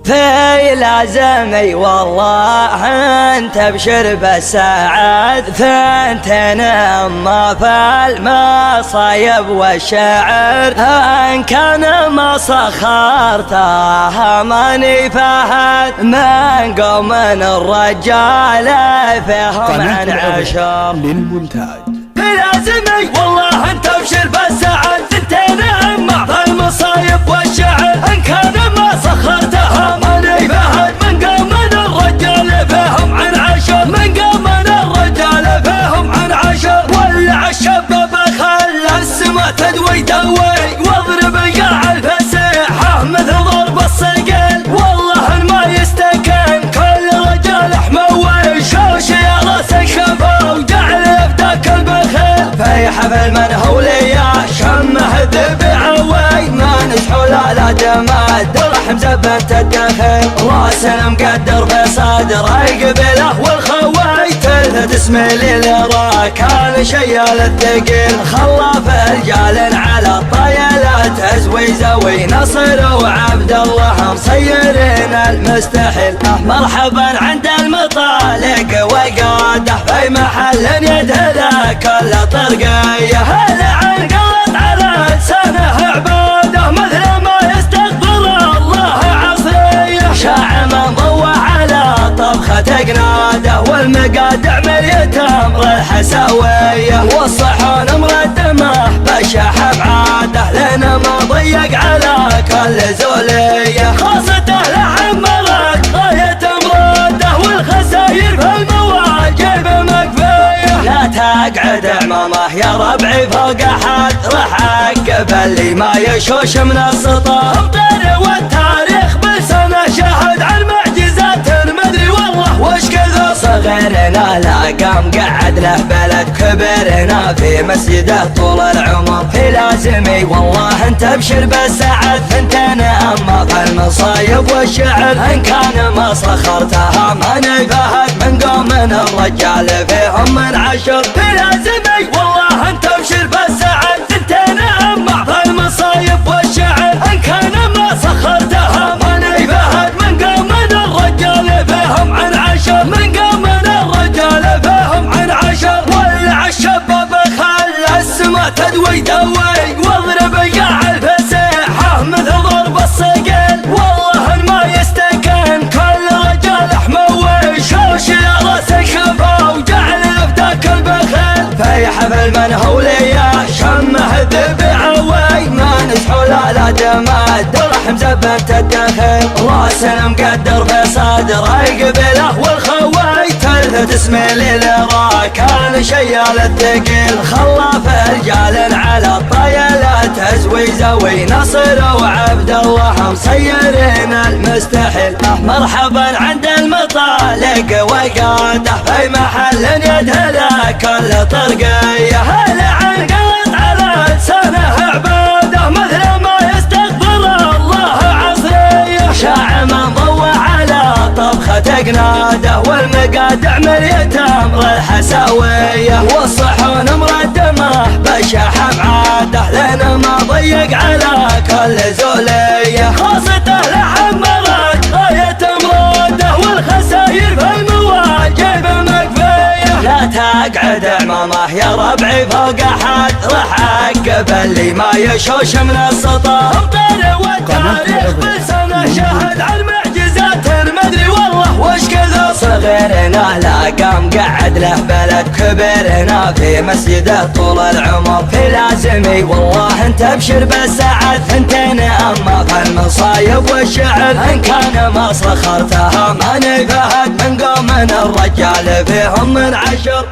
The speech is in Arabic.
في لازمي والله انت ابشر بالسعد، ثنتين اما في المصايب والشعر، ان كان ما سخرته ماني فهد من قوم الرجال فيهم عن عشر للمونتاج. في لازمي والله انت ابشر بالسعد، ثنتين اما في المصايب والشعر، ان كان ما سخرتها ماني فهد من قوم الرجال فيهم عن عشر، من قوم الرجال فيهم عن عشر. ولع الشباب خلى السما تدوي دوي، واضرب قاع الفسيحة مثل ضرب الصقل، والله ما يستكن كل رجال حموي، شوش يا راس الشفا وجعل يفداك البخيل. في حفل من هو ليا شمه ذبعوي، ما نسحو لا جماد الرحم زبنت الدخيل، راس مقدر في صدره قبله والخوي، تلفت اسمي للرا كان شيال الثقيل، خلاف رجال على الطيلات ازوي زوي، نصر وعبد الله مسيرين المستحيل. مرحبا عند المطالق وقاده في محل يدهله كل طرقيه، هلا عن قلت على لسانه عباده مثل ما يستغفر الله عصريه، شاع من ضوى على طبخة قناده، والمقادع مليت امر الحساويه، والصحون مردمه بالشاح بعاده، لنا ما ضيق على كل زوليه، خاصته لعمرت غايه مراده، والخساير في المواجب مكفيه. لا تقعد عمامه يا ربعي فوق احد، راح اعقب اللي ما يشوش من السطح، امطر والتاريخ بلسانه شاهد عن معجزات مدري والله وش كثر. صغيرنا لا قام قعد له بلد، كبرنا في مسجده طول العمر. في لازمي والله انت ابشر بالسعد، ثنتين اما في المصايب والشعر، ان كان ما سخرتها ماني فهد من قوم الرجال فيهم من عشر. في لازمي والله انت ابشر بالسعد، ثنتين اما في المصايب والشعر، ان كان ما سخرتها ماني فهد من قوم الرجال فيهم عن عشر، من قوم الرجال فيهم عن عشر. ولع الشباب خلى السما تدوي دوي، واضرب قاع الفسيحة مثل ضرب الصقل، والله ما يستكن كل رجال حموي، شوش يا راس الشفا وجعل يفداك البخيل. في حفل من هو ليا شمه ذبعوي، ما نسحو لا جماد الرحم زبنت الدخيل، راس مقدر في صدره قبله والخوي، تلفت اسمي للرا كان شيال الثقيل، خلاف رجال على الطيلات ازوي زوي، نصر وعبد الله مسيرين المستحيل. مرحبا عند المطالق وقاده في محل يدهله كل طرقيه، هلا عن قلت على لسانه عباده مثل ما يستغفر الله عصريه، شاع من ضوى على طبخة قناده، والمقادع مليت امر الحساويه، والصحون مردمه بالشاح بعاده، لنا ما ضيق على كل زوليه، خاصته لعمرت غايه مراده، والخساير في المواجب مكفيه. لا تقعد عمامه يا ربعي فوق احد، راح اعقب اللي ما يشوش من السطح، امطر والتاريخ بلسانه شاهد عن معجزات مدري والله وش كثر. صغيرنا لا قام قعد له بلد، كبرنا في مسجده طول العمر. في لازمي والله انت ابشر بالسعد، ثنتين اما في المصايب والشعر، ان كان ما سخرتها ماني فهد من قوم الرجال فيهم من عشر.